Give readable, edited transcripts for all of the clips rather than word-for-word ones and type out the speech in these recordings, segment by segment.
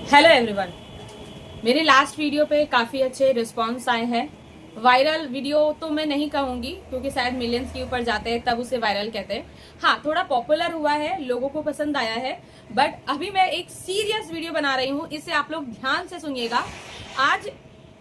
Hello everyone, मेरे last video पे काफ़ी अच्छे रिस्पांस आए हैं। वायरल वीडियो तो मैं नहीं कहूँगी क्योंकि शायद मिलियंस के ऊपर जाते हैं तब उसे वायरल कहते हैं। हाँ, थोड़ा पॉपुलर हुआ है, लोगों को पसंद आया है। बट अभी मैं एक सीरियस वीडियो बना रही हूँ, इसे आप लोग ध्यान से सुनिएगा। आज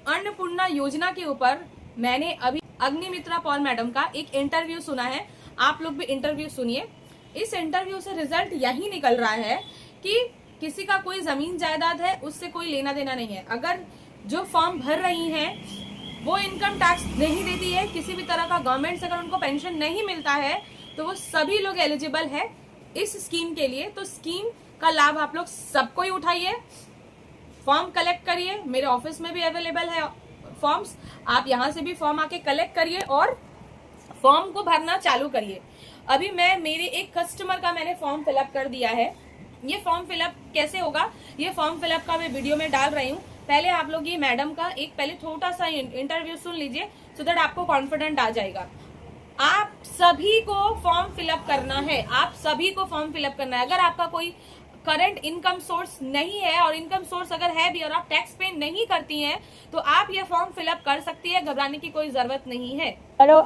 अन्नपूर्णा योजना के ऊपर मैंने अभी अग्निमित्रा पॉल मैडम का एक इंटरव्यू सुना है। आप लोग भी इंटरव्यू सुनिए। इस इंटरव्यू से रिजल्ट यही निकल रहा है कि किसी का कोई जमीन जायदाद है उससे कोई लेना देना नहीं है। अगर जो फॉर्म भर रही हैं वो इनकम टैक्स नहीं देती है, किसी भी तरह का गवर्नमेंट से अगर उनको पेंशन नहीं मिलता है तो वो सभी लोग एलिजिबल है इस स्कीम के लिए। तो स्कीम का लाभ आप लोग सबको ही उठाइए, फॉर्म कलेक्ट करिए। मेरे ऑफिस में भी अवेलेबल है फॉर्म्स, आप यहाँ से भी फॉर्म आके कलेक्ट करिए और फॉर्म को भरना चालू करिए। अभी मेरे एक कस्टमर का मैंने फॉर्म फिलअप कर दिया है। ये फॉर्म फिलअप कैसे होगा, ये फॉर्म फिलअप का मैं वीडियो में डाल रही हूँ। पहले आप लोग ये मैडम का एक पहले छोटा सा इंटरव्यू सुन लीजिए सो दैट आपको कॉन्फिडेंट आ जाएगा। आप सभी को फॉर्म फिलअप करना है, आप सभी को फॉर्म फिलअप करना है। अगर आपका कोई करंट इनकम सोर्स नहीं है और इनकम सोर्स अगर है भी और आप टैक्स पे नहीं करती हैं तो आप ये फॉर्म फिलअप कर सकती है, घबराने की कोई जरूरत नहीं है।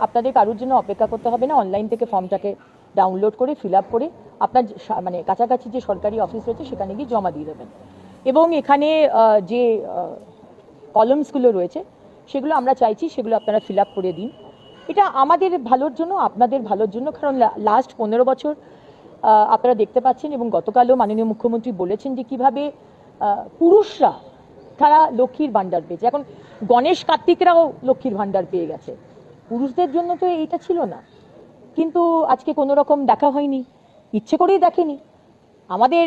আপনাদের কারোর জন্য অপেক্ষা করতে হবে না, অনলাইন থেকে ফর্মটাকে ডাউনলোড করে ফিল আপ করে আপনার মানে কাছাকাছি যে সরকারি অফিস রয়েছে সেখানে গিয়ে জমা দিয়ে দেবেন। এবং এখানে যে কলমসগুলো রয়েছে সেগুলো আমরা চাইছি সেগুলো আপনারা ফিল আপ করে দিন। এটা আমাদের ভালোর জন্য, আপনাদের ভালোর জন্য। কারণ লাস্ট 15 বছর আপনারা দেখতে পাচ্ছেন এবং গতকালও মাননীয় মুখ্যমন্ত্রী বলেছেন যে কিভাবে পুরুষরা তারা লক্ষ্মীর ভাণ্ডার পেয়েছে। এখন গণেশ কার্তিকরাও লক্ষ্মীর ভাণ্ডার পেয়ে গেছে, পুরুষদের জন্য তো এইটা ছিল না। কিন্তু আজকে কোনো রকম দেখা হয়নি, ইচ্ছে করেই দেখেনি। আমাদের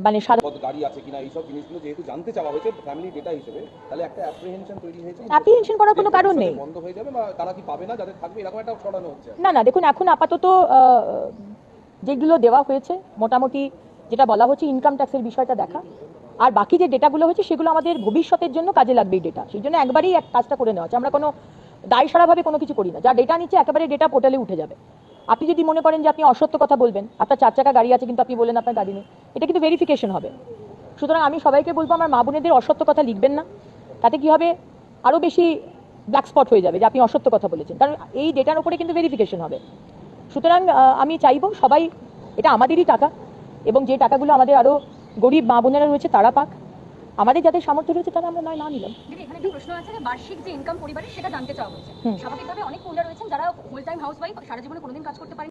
মানে গাড়ি আছে কিনা এইসব জিনিসগুলো যেহেতু জানতে চাওয়া হয়েছে ফ্যামিলি ডেটা হিসেবে, তাহলে একটা অ্যাপ্রিহেনশন তৈরি হয়েছে। অ্যাপ্রিহেনশন করার কোনো কারণ নেই, বন্ধ হয়ে যাবে বা তারা কি পাবে না, যাদের থাকবে এরকম একটা ছড়ানো হচ্ছে। না না, দেখুন এখন আপাতত যেগুলো দেওয়া হয়েছে মোটামুটি যেটা বলা হচ্ছে ইনকাম ট্যাক্সের বিষয়টা দেখা, আর বাকি যে ডেটাগুলো হয়েছে সেগুলো আমাদের ভবিষ্যতের জন্য কাজে লাগবে। এই ডেটা সেই জন্য একবারই এক কাজটা করে নেওয়া হচ্ছে। আমরা কোনো দায় সারাভাবে কোনো কিছু করি না, যা ডেটা নিচ্ছে একেবারে ডেটা পোর্টালে উঠে যাবে। আপনি যদি মনে করেন যে আপনি অসত্য কথা বলবেন, আপনার 4 চাকা গাড়ি আছে কিন্তু আপনি বলেন আপনার গাড়ি নেই, এটা কিন্তু ভেরিফিকেশন হবে। সুতরাং আমি সবাইকে বলবো আমার মা বোনেদের অসত্য কথা লিখবেন না, তাতে কি হবে আরও বেশি ব্ল্যাক স্পট হয়ে যাবে যে আপনি অসত্য কথা বলেছেন, কারণ এই ডেটার উপরে কিন্তু ভেরিফিকেশন হবে। সুতরাং আমি চাইবো সবাই, এটা আমাদেরই টাকা এবং যে টাকাগুলো আমাদের আরও গরিব মা বোনেরা রয়েছে তারা পাক, আমাদের যাদের সামর্থ্য রয়েছে তারা আমরা না নিলাম। এখানে একটা প্রশ্ন আছে যে বার্ষিক যে ইনকাম পরিবারের সেটা জানতে চাওয়া হচ্ছে। স্বাভাবিকভাবে অনেক মহিলা রয়েছেন যারা ফুল টাইম হাউসওয়াইফ, সারা জীবনে কোনোদিন কাজ করতে পারেন।